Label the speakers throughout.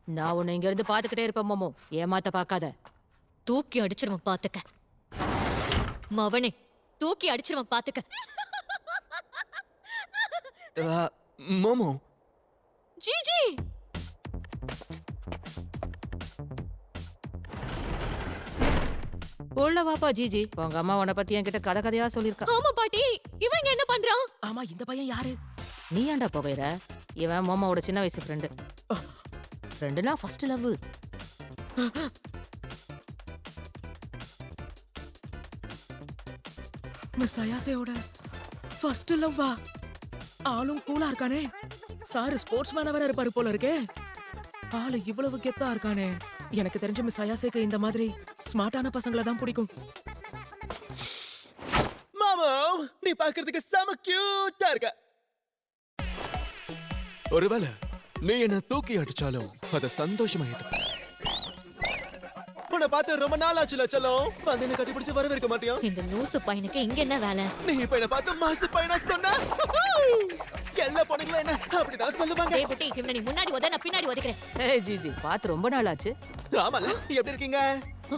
Speaker 1: நான் உன்னை இங்க இருந்து பாத்துக்கிட்டே இருப்பேன் மோமோ, ஏமாத்த பாக்காத.
Speaker 2: தூக்கி அடிச்சிருவன் பாத்துக்க. மவனே, தூக்கி அடிச்சிருவன் பாத்துக்க.
Speaker 3: மோமோ.
Speaker 2: ஜிஜி,
Speaker 1: உள்ள வாப்பா ஜிஜி. உங்க அம்மா உன்னை பத்தி என்கிட்ட கதை கதையா சொல்லிருக்கா.
Speaker 2: ஆமா பாட்டி, இவங்க என்ன பண்றான்?
Speaker 3: ஆமா, இந்த பையன் யாரு?
Speaker 1: நீ ஏன்டா புகையிற? இவன் மோமோவோட சின்ன வயசு ஃப்ரெண்டு. ஃப்ரெண்டுனா ஃபர்ஸ்ட் லவ்.
Speaker 3: மிஸ் அயாசையோட ஃபர்ஸ்ட் லவ்வா? ஆளும் கூலா இருக்கானே. சார் ஸ்போர்ட்ஸ் மேனா வேற இருப்பாரு போல இருக்கே. ஆளு இவ்வளவு கெத்தா இருக்கானே. எனக்கு தெரிஞ்ச மிஸ் அயாசைக்கு இந்த மாதிரி ஸ்மார்ட்டான பசங்களை தான் பிடிக்கும். மாமா, நீ பாக்குறதுக்கு செம கியூட்டா இருக்க. ஒருவேளை நீ என்ன தூக்கி அடிச்சாலும் அத சந்தோஷமா ஏத்துப்ப. உன்னை பார்த்து ரொம்ப நாள் ஆச்சுல செல்லம். வந்து என்ன கட்டி பிடிச்சு வரவே இருக்க மாட்டியா?
Speaker 2: இந்த லூசு பையனுக்கு இங்க என்ன வேலை?
Speaker 3: நீ இப்ப என்ன பார்த்து மாசு பையனா சொன்ன. எல்லா பொண்ணுங்களும் என்ன அப்படிதான் சொல்லுவாங்க.
Speaker 2: டேய் புட்டி, இவனை நீ முன்னாடி உத, நான் பின்னாடி உதைக்கிறேன்.
Speaker 1: ஏய் ஜிஜி, பார்த்து ரொம்ப நாள் ஆச்சு.
Speaker 3: ஆமால, நீ எப்படி இருக்கீங்க?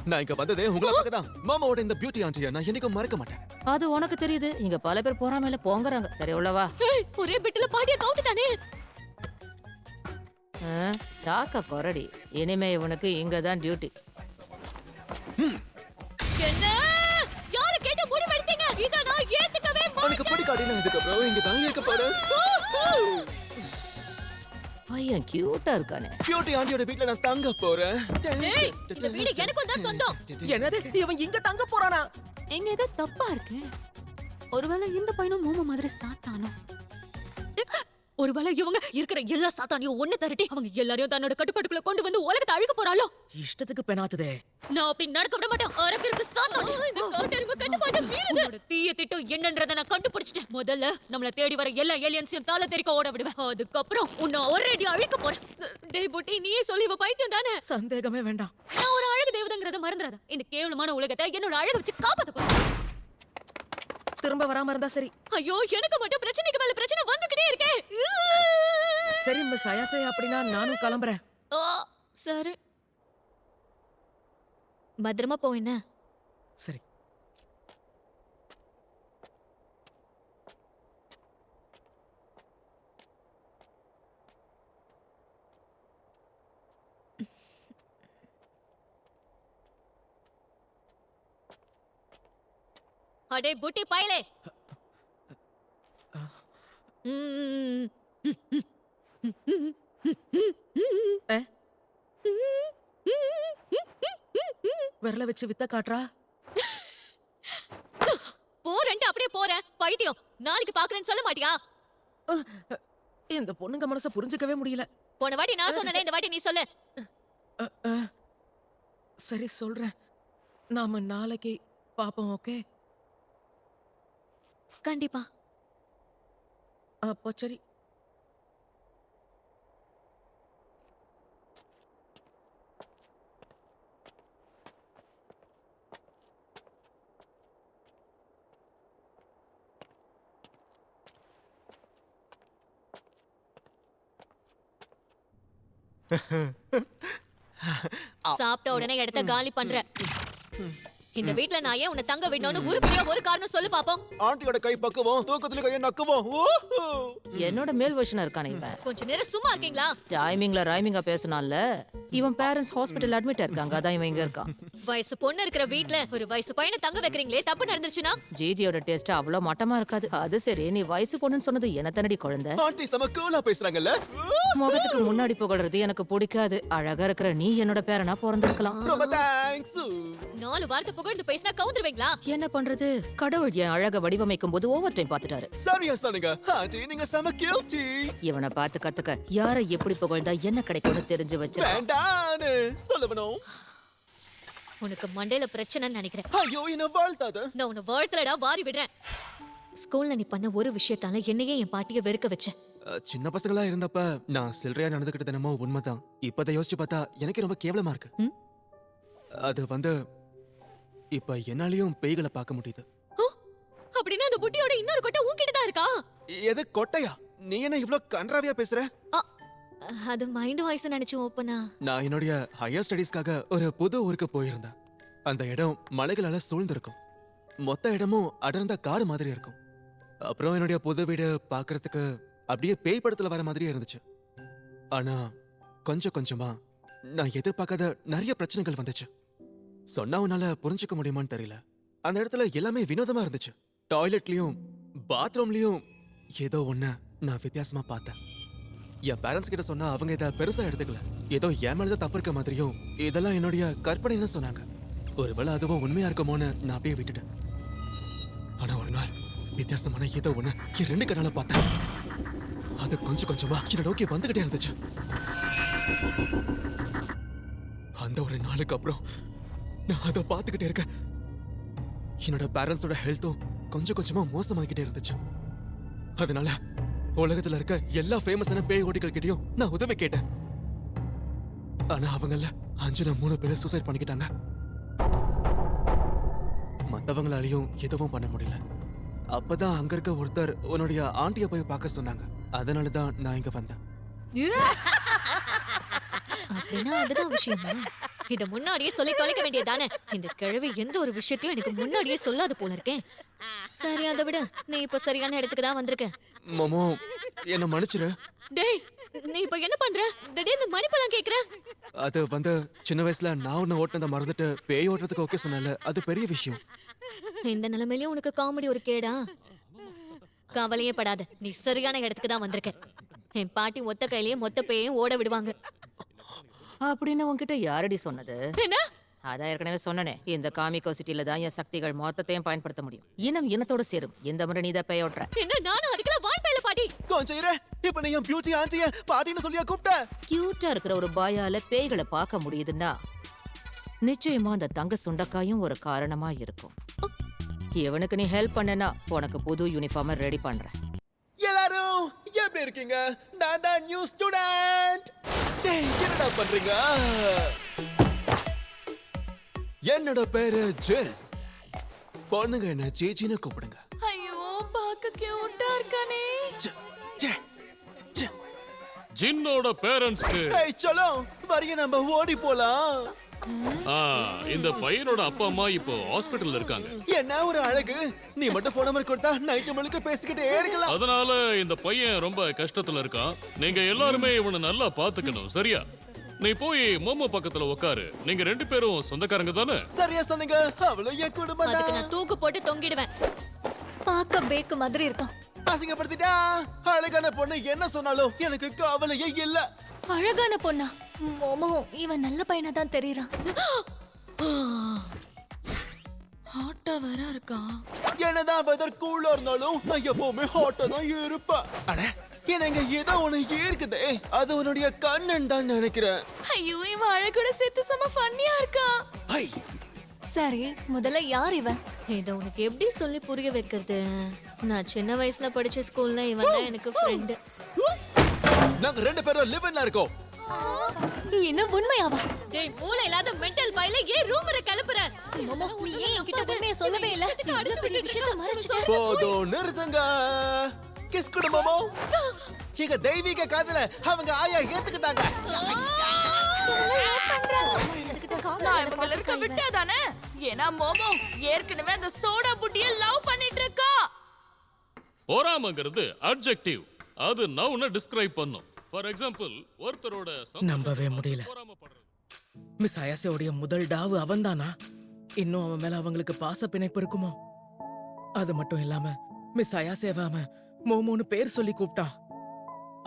Speaker 3: நான் இங்க வந்ததே உங்களை பார்க்க தான். மாமாவோட இந்த பியூட்டி ஆண்டியை நான் என்னைக்கும் மறக்க மாட்டேன்.
Speaker 1: அது உனக்கு தெரியுது. இங்க பல பேர் போறாமல போங்கறாங்க. சரி உள்ளவா.
Speaker 2: ஏய், ஒரே பிட்டுல பாட்டியை கவுத்துட்டானே.
Speaker 1: சாக்க கொரடி. இனிமே இவனுக்கு இங்கதான் டியூட்டி.
Speaker 2: என்ன? யாரை கேட்டு முடிவு எடுத்தீங்க? இத நான் ஏத்துக்கவே மாட்டேன்.
Speaker 3: உனக்கு பிடிக்காதுன்னு அதுக்கு அப்புறம் இங்க தான் இருக்க பாரு.
Speaker 1: பையன் கியூட்டா இருக்கானே.
Speaker 3: பியூட்டி ஆண்டியோட வீட்ல நான் தங்க போறேன்.
Speaker 2: ஏய், இந்த வீடு எனக்கும் தான் சொந்தம்.
Speaker 3: என்னது, இவன் இங்க தங்க போறானா?
Speaker 2: எங்க ஏதோ தப்பா இருக்கு. ஒருவேளை இந்த பையனும் மோமோ மாதிரி சாத்தானோ? ஒருவேளை இவங்க இருக்கிற எல்லா சாத்தானியும் ஒண்ணு திரட்டி அவங்க எல்லாரையும் தன்னோட கட்டுப்பாட்டுக்குள்ள கொண்டு வந்து உலகத்தை அழிக்க போறாளோ?
Speaker 3: இஷ்டத்துக்கு பெனாத்துதே.
Speaker 2: நான் அப்படி நடக்க விட மாட்டேன். அரக்கிற்கு சாத்தானி. இந்த காட்டெருமை கட்டுப்பாட்டை மீறுது. உன்னோட தீய திட்டம் என்னன்றதை நான் கண்டுபிடிச்சிட்டேன். முதல்ல நம்மள தேடி வர எல்லா ஏலியன்ஸையும் தாள தெறிக்க ஓட விடுவேன். அதுக்கப்புறம் உன்னை ஒரேடி அழிக்க போறேன். டேய் புட்டி, நீயே சொல்லி இவ பைத்தியம் தானே?
Speaker 3: சந்தேகமே வேண்டாம்.
Speaker 2: நான் ஒரு அழகு தேவதைங்கிறத மறந்துடாத. இந்த கேவலமான உலகத்தை என்னோட அழக வச்சு காப்பாத்த போறேன்.
Speaker 3: திரும்ப வராம இருந்தா சரி.
Speaker 2: ஐயோ, எனக்கு மட்டும் பிரச்சனைக்கு மேல பிரச்சனை வந்துகிட்டே இருக்கே.
Speaker 3: சரி மிஸ் அயாசே, அப்படின்னா நானும் கிளம்புறேன்.
Speaker 2: சரி, பத்திரமா போ. என்ன?
Speaker 3: சரி.
Speaker 2: அடே புட்டி பயலே.
Speaker 3: விரல வச்சு வித்த காட்டுறா.
Speaker 2: போறேன்ட்டு அப்படியே போறேன். பைத்தியம், நாளைக்கு பாக்குறேன்னு சொல்ல மாட்டியா?
Speaker 3: இந்த பொண்ணுங்க மனச புரிஞ்சுக்கவே முடியல.
Speaker 2: போன வாட்டி நான் சொன்னல, இந்த வாட்டி நீ சொல்லு.
Speaker 3: சரி சொல்றேன். நாம நாளைக்கு பாப்போம். ஓகே?
Speaker 2: கண்டிப்பா.
Speaker 3: அப்போ சரி.
Speaker 2: சாப்பிட்ட உடனே இடத்த காலி பண்ற. இந்த வீட்ல நான் ஏன் உன்னை தங்க விடணும்னு உருப்படியா ஒரு காரணம் சொல்லு பாப்போம்.
Speaker 3: ஆண்டியோட கை பக்குவோம், தூக்கத்துல கையை நக்குவோம்.
Speaker 1: என்னோட மேல் வெர்ஷனா இருக்கானே இவன்.
Speaker 2: கொஞ்ச நேரம் சும்மா இருக்கீங்களா?
Speaker 1: டைமிங்ல ரைமிங்கா பேசனால இவன் பேரண்ட்ஸ் ஹாஸ்பிடல் அட்மிட் இருக்காங்க. அதான் இவன் இங்க இருக்கான்.
Speaker 2: வயசு பொண்ணு இருக்கிற வீட்ல ஒரு வயசு பையனை தங்க வைக்கிறீங்களே, தப்பு நடந்துருச்சுனா?
Speaker 1: ஜிஜியோட டேஸ்ட் அவ்வளவு மட்டமா இருக்காது. அது சரி, நீ வயசு பொண்ணுன்னு சொன்னது என்ன தனடி குழந்தை?
Speaker 3: ஆண்டி செம கூலா பேசுறாங்கல்ல.
Speaker 1: முகத்துக்கு முன்னாடி புகழ்றது எனக்கு பிடிக்காது. அழகா இருக்கிற நீ என்னோட பேரனா பிறந்திருக்கலாம்.
Speaker 3: ரொம்ப தேங்க்ஸ்.
Speaker 2: 4 வார்த்தை புகழ்ந்து பேசினா கவுந்துருவீங்களா?
Speaker 1: என்ன பண்றது, கடவுள் என் அழக வடிவமைக்கும் போது ஓவர் டைம் பாத்துட்டாரு.
Speaker 3: சரியா சொன்னீங்க ஆண்டி, நீங்க செம கியூட்டி.
Speaker 1: இவனை பார்த்து கத்துக்க. யாரை எப்படி புகழ்ந்தா என்ன கிடைக்கும்னு தெரிஞ்சு வச்சு
Speaker 3: வேண்டான்னு சொல்லணும்.
Speaker 2: உனக்கு மண்டையில பிரச்சனைன்னு நினைக்கிறேன்.
Speaker 3: ஐயோ, என்ன வாழ்த்தாத.
Speaker 2: நான் உன்னை வாழ்த்தலடா, வாரி விடுறேன். ஸ்கூல்ல நீ பண்ண ஒரு விஷயத்தால என்னையே என் பாட்டிய வெறுக்க வச்ச.
Speaker 3: சின்ன பசங்களா இருந்தப்ப நான் சில்லறையா நடந்துக்கிட்டது என்னமோ உண்மைதான். இப்பதான் யோசிச்சு பார்த்தா எனக்கு ரொம்ப கேவலமா இருக்கு. அது இப்ப என்னாலயும் பேய்களை பார்க்க முடியுது.
Speaker 2: அப்படின்னா அந்த புட்டியோட இன்னொரு கொட்டை உன்கிட்ட தான் இருக்கா?
Speaker 3: எது கொட்டையா? நீ என்ன இவ்ளோ கன்றாவியா பேசுற?
Speaker 2: அது மைண்ட் வாய்ஸ் நினைச்சு ஓப்பனா.
Speaker 4: நான் என்னுடைய ஹையர் ஸ்டடீஸ்க்காக ஒரு புது ஊருக்கு போயிருந்தேன். அந்த இடம் மலைகளால சூழ்ந்திருக்கும். மொத்த இடமும் அடர்ந்த காடு மாதிரி இருக்கும். அப்புறம் என்னுடைய புது வீடு பார்க்கறதுக்கு அப்படியே பேய் படத்துல வர மாதிரியே இருந்துச்சு. ஆனா கொஞ்சம் கொஞ்சமா நான் எதிர்பார்க்காத நிறைய பிரச்சனைகள் வந்துச்சு. சொன்னா உன்னால புரிஞ்சுக்க முடியுமான்னு தெரியல. அந்த இடத்துல எல்லாமே வினோதமா இருந்துச்சு. டாய்லெட்லயும் பாத்ரூம்லயும் ஏதோ ஒண்ணு நான் வித்தியாசமா பார்த்தேன். என் பேரண்ட்ஸ் கிட்ட சொன்னா அவங்க இதை பெருசா எடுத்துக்கல. ஏதோ என் மேலதான் தப்பு இருக்க மாதிரியும் இதெல்லாம் என்னுடைய கற்பனைன்னு சொன்னாங்க. ஒருவேளை அதுவும் உண்மையா இருக்குமோன்னு நான் அப்படியே விட்டுட்டேன். ஆனா ஒரு நாள் வித்தியாசமான ஏதோ ஒண்ணு என் 2 கண்ணால பார்த்தேன். அது கொஞ்சம் கொஞ்சமா என்னை நோக்கி வந்துகிட்டே இருந்துச்சு. அந்த ஒரு நாளுக்கு அப்புறம் நான் அதை பார்த்துக்கிட்டே இருக்கேன். என்னோட பேரண்ட்ஸோட ஹெல்த்தும் கொஞ்சம் கொஞ்சமா மோசமாகிக்கிட்டே இருந்துச்சு. அதனால உலகத்துல இருக்க எல்லா ஃபேமஸான பேய் ஓட்டிகள் கிட்டயும் நான் உதவி கேட்டேன். ஆனா அவங்கள 5ல 3 பேரை சூசைட் பண்ணிக்கிட்டாங்க. மத்தவங்களாலையும் எதுவும் பண்ண முடியல. அப்பதான் அங்க இருக்க ஒருத்தர் உன்னுடைய ஆண்டிய போய் பார்க்க சொன்னாங்க. அதனாலதான் நான் இங்க வந்தேன்.
Speaker 2: அப்படின்னா அதுதான் விஷயமா? இத முன்னாடியே சொல்லி தொலைக்க வேண்டியதானே. இந்த கிழவி எந்த ஒரு விஷயத்தையும் எனக்கு முன்னாடியே சொல்லாது போல இருக்கேன். சரி, அதை விட நீ இப்ப சரியான இடத்துக்கு தான் வந்திருக்க.
Speaker 4: மோமோ என்ன மன்னிச்சிரு.
Speaker 2: டேய், நீ இப்ப என்ன பண்ற? திடீர்னு மணிப்பெல்லாம் கேக்குற?
Speaker 4: அது சின்ன வயசுல நான் ஒன்னு ஓட்டுனதை மறந்துட்டு பேய் ஓட்டுறதுக்கு ஓகே சொன்னல. அது பெரிய விஷயம்.
Speaker 2: இந்த நிலைமையிலயும் உனக்கு காமெடி ஒரு கேடா? கவலையே படாத, நீ சரியான இடத்துக்கு தான் வந்திருக்க. என் பாட்டி ஒத்த கையிலேயே மொத்த பேயையும் ஓட விடுவாங்க.
Speaker 1: அப்படின்னு உன்கிட்ட யாரடி சொன்னது?
Speaker 2: என்ன?
Speaker 1: அதான் ஏற்கனவே சொன்னனே, இந்த காமிகோ சிட்டில தான் என் சக்திகள் மொத்தத்தையும் பயன்படுத்த முடியும். இனம் இனத்தோட சேரும். இந்த முறை நீதான் பேய் ஓட்டுற.
Speaker 2: என்ன, நானும் அதுக்கெல்லாம் வாய்ப்பே இல்ல பாட்டி.
Speaker 4: கொஞ்சம் இரு. இப்ப நீ என் பியூட்டி ஆண்டிய பாட்டின்னு சொல்லியா கூப்பிட்ட?
Speaker 1: கியூட்டா இருக்கிற ஒரு பாயால பேய்களை பார்க்க முடியுதுன்னா நிச்சயமா அந்த தங்க சுண்டக்காயும் ஒரு காரணமா இருக்கும். இவனுக்கு நீ ஹெல்ப் பண்ணனா உனக்கு புது யூனிஃபார்ம் ரெடி பண்றேன்.
Speaker 4: எல்லாரும் எப்படி இருக்கீங்க? நான் தான் நியூ ஸ்டூடண்ட். டேய், என்னடா பண்றீங்க? என்னோட பேரு ஜெல். பொண்ணுங்க என்ன சேச்சின்னு கூப்பிடுங்க.
Speaker 2: ஐயோ, பாக்க கியூட்டா இருக்கானே.
Speaker 5: ஜின்னோட பேரண்ட்ஸ்க்கு
Speaker 4: ஏய் சலோ, வரிய நம்ம ஓடி போலாம்.
Speaker 5: இந்த பையனோட அப்பா அம்மா இப்போ ஹாஸ்பிடல்ல இருக்காங்க.
Speaker 4: என்ன ஒரு அழகு. நீ மட்டும் போன் நம்பர் கொடுத்தா நைட் முழுக்க பேசிக்கிட்டே இருக்கலாம்.
Speaker 5: அதனால இந்த பையன் ரொம்ப கஷ்டத்துல இருக்கான். நீங்க எல்லாருமே இவனை நல்லா பாத்துக்கணும், சரியா? நீ போய் மோமோ பக்கத்துல உட்காரு. நீங்க 2 பேரும் சொந்தக்காரங்க தானே?
Speaker 4: சரியா சொன்னீங்க. அவளும் என் குடும்பம்
Speaker 2: அதுக்கு
Speaker 4: தான்.
Speaker 2: நான் தூக்கு போட்டு தொங்கிடுவேன். பாக்க பேக்கு மாதிரி இருக்கான்.
Speaker 4: அசிங்கப்படுத்திட்டா. அழகான பொண்ணு என்ன சொன்னாலும் எனக்கு கவலையே இல்ல.
Speaker 2: அழகான பொண்ணா? மோமோ, இவன் நல்ல பையனா தான் தெரியறான். ஹாட்டா வேற இருக்கான்.
Speaker 4: என்னதான் வெதர் கூலா இருந்தாலும் நான் எப்பவுமே ஹாட்டா தான் இருப்பேன். அட, எனக்கு ஏதோ ஒண்ணு இருக்குதே. அது உன்னுடைய கண்ணன் தான் நினைக்கிறேன்.
Speaker 2: ஐயோ, இவன் அழகோட சேர்த்து செம ஃபன்னியா இருக்கான்.
Speaker 4: ஐ,
Speaker 2: சரி, முதல்ல யார் இவன்? இத உனக்கு எப்படி சொல்லி புரிய வைக்கிறது? நான் சின்ன வயசுல படிச்ச ஸ்கூல்ல இவன் தான் எனக்கு ஃப்ரெண்ட்.
Speaker 4: நாங்க 2 பேரும் லிவ்ல இருக்கோம்.
Speaker 2: என்ன உண்மையாவா? டேய், மூளை இல்லாத மெண்டல் பையில ஏன் ரூமர கிளப்புற? மோமோ, நீ ஏன் என்கிட்ட உண்மையை சொல்லவே இல்ல? இவ்வளவு பெரிய விஷயத்தை மறைச்சிட்ட.
Speaker 4: போதும், நிறுத்துங்க. கிஸ் கொடு மாமோ. எங்க தெய்வீக காதல அவங்க ஆயா ஏத்துக்கிட்டாங்க.
Speaker 6: நான் இவங்கள இருக்க விட்டாதானே? ஏன்னா மோமோ ஏற்கனவே அந்த சோடா புட்டிய லவ் பண்ணிட்டு இருக்கா.
Speaker 5: பொறாமைங்கிறது அட்ஜெக்டிவ். அது நவுன டிஸ்கிரைப் பண்ணும். ஃபார் எக்ஸாம்பிள், ஒருத்தரோட
Speaker 3: நம்பவே முடியல. மிஸ் அயாசேவுடைய முதல் டாவு அவன்தானா? இன்னும் அவன் மேல அவங்களுக்கு பாச பிணைப்பு இருக்குமோ? அது மட்டும் இல்லாம மிஸ் அயாசேவ அவன் மோமோன்னு பேர் சொல்லி கூப்பிட்டான்.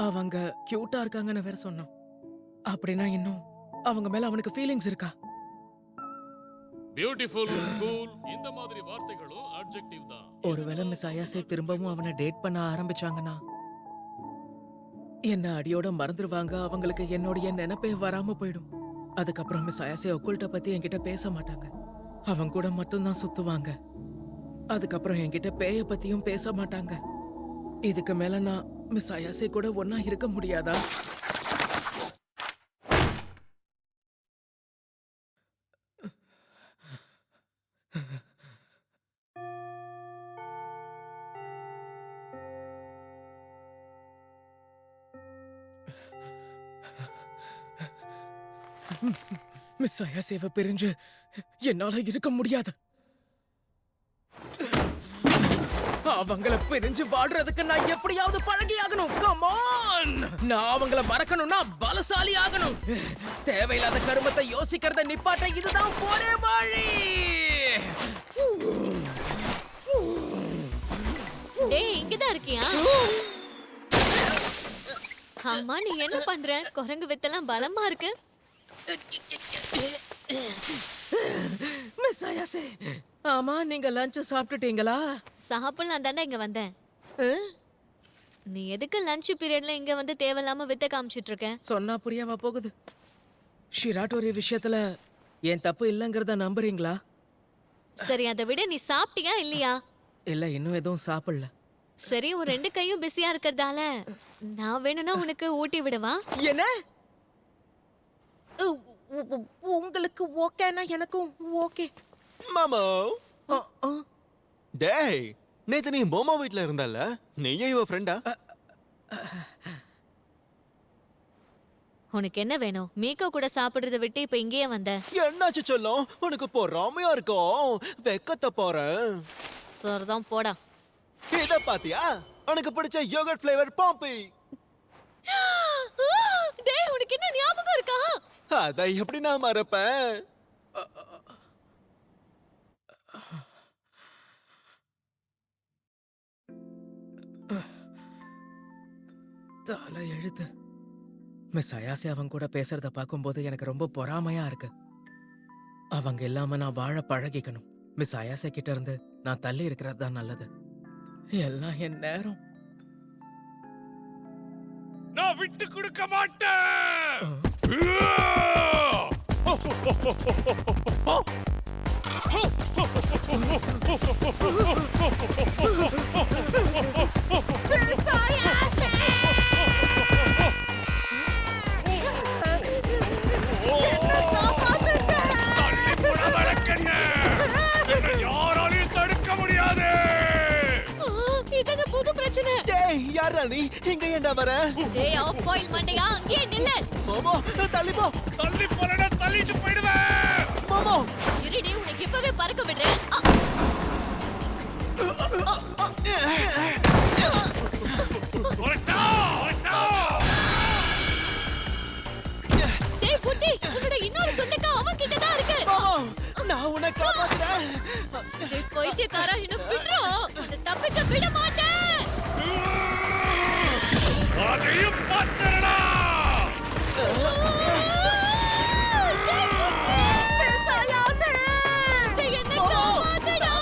Speaker 3: அவங்க கியூட்டா இருக்காங்கன்னு வேற சொன்னான். அப்படின்னா இன்னும் அவங்க மேல அவனுக்கு ஃபீலிங்ஸ் இருக்கா?
Speaker 5: பியூட்டிஃபுல், கூல், இந்த மாதிரி வார்த்தைகளும் அட்ஜெக்டிவ் தான்.
Speaker 3: ஒருவேளை மிஸ் அயாசே திரும்பவும் அவனை டேட் பண்ண ஆரம்பிச்சாங்கன்னா என்ன அடியோட மறந்துடுவாங்க. அவங்களுக்கு என்னுடைய நினைப்பே வராம போயிடும். அதுக்கப்புறம் மிஸ் அயாசே ஒக்குல்ட்ட பத்தி என்கிட்ட பேச மாட்டாங்க. அவங்க கூட மட்டும்தான் சுத்துவாங்க. அதுக்கப்புறம் என்கிட்ட பேய பத்தியும் பேச மாட்டாங்க. இதுக்கு மேல நான் மிஸ் அயாசே கூட ஒன்னா இருக்க முடியாதா? மிஸ் அயாசேவை பிரிஞ்சு என்னால இருக்க முடியாது. அவங்கள பிரிஞ்சு வாழ்றதுக்கு நான் எப்படியாவது பழகி ஆகணும். கமான், நான் அவங்கள மறக்கணும்னா பலசாலி ஆகணும். தேவையில்லாத கருமத்தை யோசிக்கிறத நிப்பாட்ட இதுதான் ஒரே வழி.
Speaker 2: டேய் இங்கதான் இருக்கியா? அம்மா நீ என்ன பண்ற? குரங்கு வித்தெல்லாம் பலமா இருக்கு.
Speaker 3: மிஸ் அயாசே, ஆமா நீங்க லஞ்ச் சாப்பிட்டுட்டீங்களா?
Speaker 2: சாப்பிடலாம் தானே இங்க வந்தேன். நீ எதுக்கு லஞ்ச் பீரியட்ல இங்க வந்து தேவையில்லாம வித்த காமிச்சிட்டு இருக்க?
Speaker 3: சொன்னா புரியவா போகுது? ஷிராட்டோரி விஷயத்துல என் தப்பு இல்லைங்கிறத நம்புறீங்களா?
Speaker 2: சரி அதை விட நீ சாப்பிட்டியா இல்லையா?
Speaker 3: இல்ல, இன்னும் எதுவும் சாப்பிடல.
Speaker 2: சரி உன் ரெண்டு கையும் பிஸியா இருக்கறதால நான் வேணும்னா உனக்கு ஊட்டி விடவா?
Speaker 3: என்ன? உங்களுக்கு ஓகேனா எனக்கும் ஓகே.
Speaker 4: மாமா டேய், நேத்து நீ மோமோ வீட்ல இருந்தல்ல, நீயே இவ ஃப்ரெண்டா?
Speaker 2: உனக்கு என்ன வேணும்? மீகோ கூட சாப்பிடுறத விட்டு இப்ப இங்கேயே வந்த?
Speaker 4: என்னாச்சு சொல்லும், உனக்கு பொறாமையா இருக்கும். வெக்கத்த போறேன்.
Speaker 2: சரிதான் போடா.
Speaker 4: இத பாத்தியா? உனக்கு பிடிச்ச யோகர்ட் ஃப்ளேவர் பாம்பி.
Speaker 2: டேய் உனக்கு என்ன ஞாபகம் இருக்கா?
Speaker 4: அத எப்படி நான் மறப்பேன்?
Speaker 3: தலை எழுத்து. மிஸ் அயாசே அவங்க கூட பேசுறத பார்க்கும்போது எனக்கு ரொம்ப பொறாமையா இருக்கு. அவங்க இல்லாம நான் வாழ பழகிக்கணும். மிஸ் அயாசே கிட்ட இருந்து நான் தள்ளி இருக்கிறது தான் நல்லது. எல்லாம் என் நேரம்.
Speaker 5: நான் விட்டு கொடுக்க மாட்டேன். யாராலையும் தடுக்க முடியாது.
Speaker 2: இதென்ன புது பிரச்சனை?
Speaker 4: டேய், யாரா நீ? இங்க என்ன வர?
Speaker 2: டேய் ஆஃப் பாயில் மண்டையா, அங்கேயே நில்லு.
Speaker 4: மோமோ, தள்ளி போ.
Speaker 5: தள்ளி போறேன்னா தள்ளிட்டு போயிடுவேன்.
Speaker 4: மோமோ,
Speaker 2: இருடி உனக்கு இப்பவே பறக்க விடுறேன்.
Speaker 5: வரட்டா, வரட்டா.
Speaker 2: டேய் புட்டி, உன்னோட இன்னொரு சுண்டக்கா அவன் கிட்ட தான் இருக்கு.
Speaker 4: மோமோ, நான் உன்னை காப்பாத்துறேன்.
Speaker 2: டேய் பைத்தியக்காரா, என்ன விட்றா. உன்னை தப்பிக்க விட மாட்டேன்.
Speaker 5: அதையும் பார்த்தறடா.
Speaker 2: டேய் என்ன காப்பாத்துடா.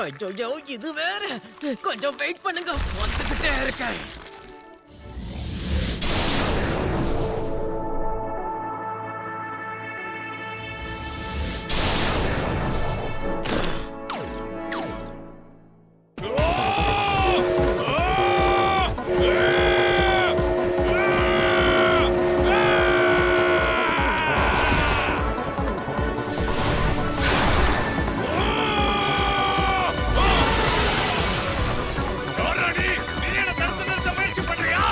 Speaker 3: ஐயோ, இது வேற. கொஞ்சம் வெயிட் பண்ணுங்க, வந்துகிட்டே இருக்கேன்.
Speaker 5: யாரடி? நீ என்ன தடுத்து நிறுத்த முயற்சி பண்றியா?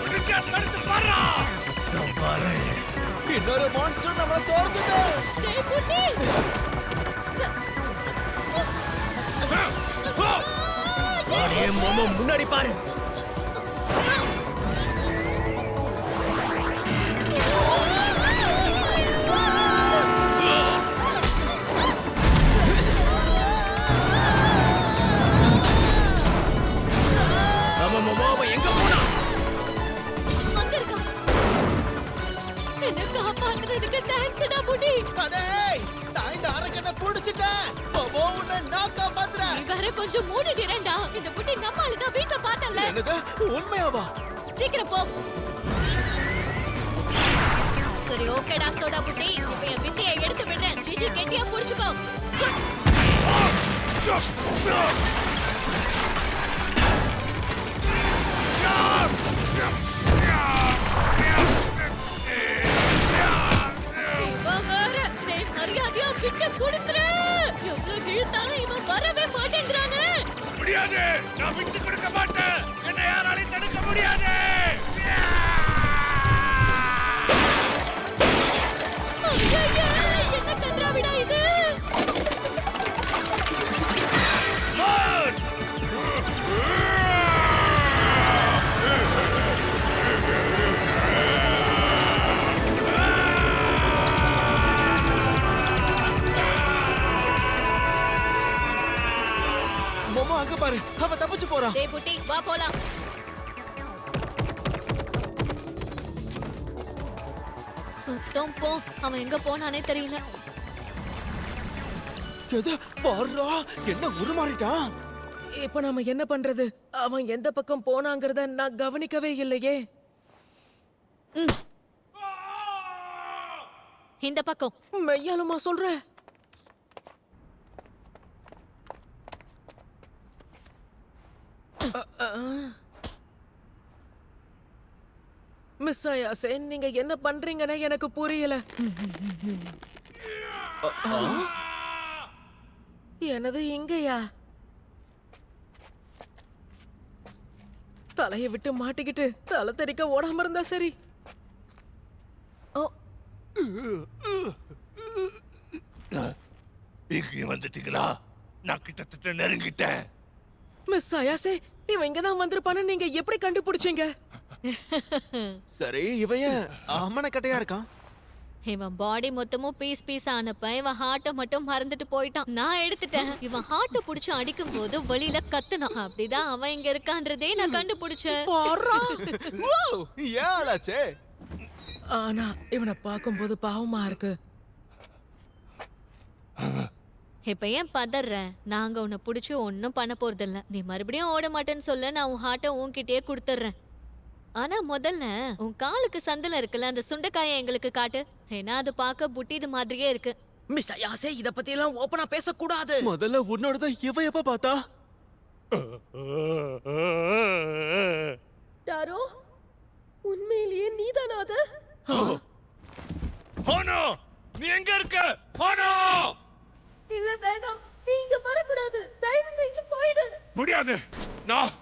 Speaker 5: உனக்கு தடுத்து பாரா.
Speaker 4: இன்னொரு மான்ஸ்டர் நம்மள தோர்க்குது.
Speaker 2: டேய் புட்டி.
Speaker 3: அடே மோமோ, முன்னாடி பாரு. ஆமா மோமோ, அவன் எங்க போனா?
Speaker 2: அங்க இருக்கா. என்ன காப்பாத்துறதுக்கு தேங்க்ஸ்டா புட்டி.
Speaker 4: டேய், நான் இந்த அரக்கனை புடிச்சிட்டேன். மோமோ, உன்னை நான் காப்பாத்துறேன்.
Speaker 2: நீ வேற கொஞ்சம் மூடிடுறேன்டா. இந்த புட்டி நம்ம ஆளுதான் வீட்ல பார்த்தல.
Speaker 4: என்னது? உண்மையாவா?
Speaker 2: சீக்கிரம் போ. சரி ஓகேடா சோடா புட்டி, இப்ப என் வித்தையை எடுத்து விடுறேன். ஜிஜி கெட்டியா புடிச்சுக்கோ.
Speaker 5: Yeah!
Speaker 3: போறான்.
Speaker 2: டேய் புட்டி வா போலாம். சுத்தம் போ, அவன் எங்க போனானே தெரியல.
Speaker 3: எது பாருடா, என்ன உருமாறிட்டான். இப்ப நாம என்ன பண்றது? அவன் எந்த பக்கம் போனாங்கறத நான் கவனிக்கவே இல்லையே.
Speaker 2: இந்த பக்கம்.
Speaker 3: மெய்யாலுமா சொல்ற? மிஸ் ஆயாசே, நீங்க என்ன பண்றீங்கன்னு எனக்கு புரியல. எனது இங்கயா? தலையை விட்டு மாட்டிக்கிட்டு தலை தெறிக்க ஓடாம இருந்தா சரி.
Speaker 2: ஓ,
Speaker 7: இங்க வந்துட்டீங்களா? நான் கிட்டத்தட்ட நெருங்கிட்டேன்.
Speaker 3: மிஸ் ஆயாசே, இவன் இங்கதான் வந்திருப்பான்னு நீங்க எப்படி கண்டுபிடிச்சீங்க?
Speaker 4: சரி, இவன் ஏன் அம்மன கட்டையா இருக்கான்?
Speaker 2: இவன் பாடி மொத்தமும் பீஸ் பீஸ் ஆனப்ப இவன் ஹார்ட்டை மட்டும் மறந்துட்டு போயிட்டான். நான் எடுத்துட்டேன். இவன் ஹார்ட்டை புடிச்சு அடிக்கும் போது வெளியில கத்துனான். அப்படிதான் அவன் இங்க இருக்கான்றதே நான் கண்டுபிடிச்சேன்.
Speaker 4: ஏழாச்சே.
Speaker 3: ஆனா இவனை பார்க்கும்போது பாவமா இருக்கு.
Speaker 2: இப்ப ஏன் பதற? நாங்க உன்னை புடிச்சு ஒன்னும் பண்ண போறது இல்ல. நீ மறுபடியும் ஓட மாட்டேன்னு சொல்ல, நான் உன் ஹார்ட்டை உன்கிட்டயே கொடுத்துட்றேன். ஆனா முதல்ல உன் காலுக்கு சந்தல இருக்குல்ல, அந்த சுண்டைக்காயை எங்களுக்கு காட்டு. ஏன்னா அது பார்க்க புட்டிது மாதிரியே இருக்கு.
Speaker 3: மிஸ் ஆயாசே, இத பத்தி எல்லாம் ஓபனா பேசக்கூடாது.
Speaker 4: முதல்ல உன்னோடத இவ எப்ப பார்த்தா?
Speaker 6: டாரோ, உண்மையிலேயே நீதானா அது?
Speaker 7: ஹானா, நீ எங்க இருக்க? ஹானா!
Speaker 6: இல்ல வேண்டாம், நீங்க வரக்கூடாது. தயவு செஞ்சு போயிடு.
Speaker 7: முடியாது, நான்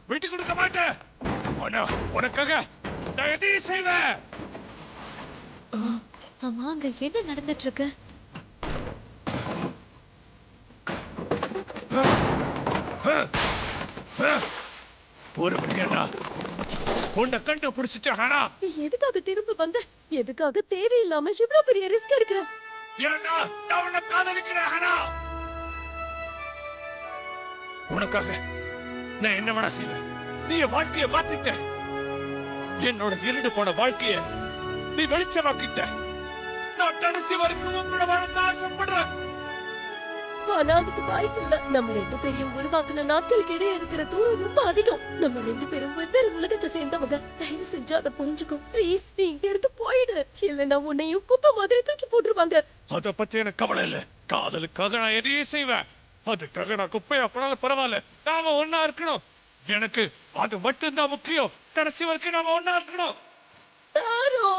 Speaker 7: விட்டு கொடுக்க மாட்டேன். ஹானா, உனக்காக நான் எதையும் செய்வேன்.
Speaker 2: ஆமா, அங்க என்ன நடந்துட்டு இருக்கு?
Speaker 7: ஒரு பிரியாணா உன்னை கண்டுபிடிச்சிட்டேன். ஹானா,
Speaker 6: நீ எதுக்காக திரும்ப வந்த? எதுக்காக தேவையில்லாம இவ்வளவு பெரிய ரிஸ்க் எடுக்கிற?
Speaker 7: ஏன்னா நான் உன்னை காதலிக்கிறேன். ஹானா, உனக்காக நான் என்ன வேணா செய்வேன். நீ என் வாழ்க்கைய மாத்திட்ட. என்னோட இருண்டு போன வாழ்க்கைய நீ வெளிச்சமாக்கிட்ட. நான் கடைசி வரைக்கும் உங்களோட வாழ ஆசைப்படுறேன்.
Speaker 6: ஆனா அதுக்கு வாய்ப்பு இல்ல. நம்ம ரெண்டு பேரையும் உருவாக்குன நாட்களுக்கு இடையே இருக்கிற தூரம் ரொம்ப அதிகம். நம்ம ரெண்டு பேரும் வெவ்வேறு உலகத்தை சேர்ந்தவங்க. தயவு செஞ்சு அதை புரிஞ்சுக்கோ ப்ளீஸ். நீ இங்க இருந்து போயிடு, இல்லைன்னா உன்னையும் குப்பை மாதிரி தூக்கி போட்டுருவாங்க.
Speaker 7: அத பத்தி எனக்கு கவலை இல்ல. காதலுக்காக நான் எதையும் செய்வேன். அதுக்காக நான் குப்பையா போனாலும் பரவாயில்ல. நாம ஒன்னா இருக்கணும். எனக்கு அது மட்டும்தான் முக்கியம். கடைசி வரைக்கும் நாம ஒன்னா இருக்கணும்.
Speaker 6: டாரோ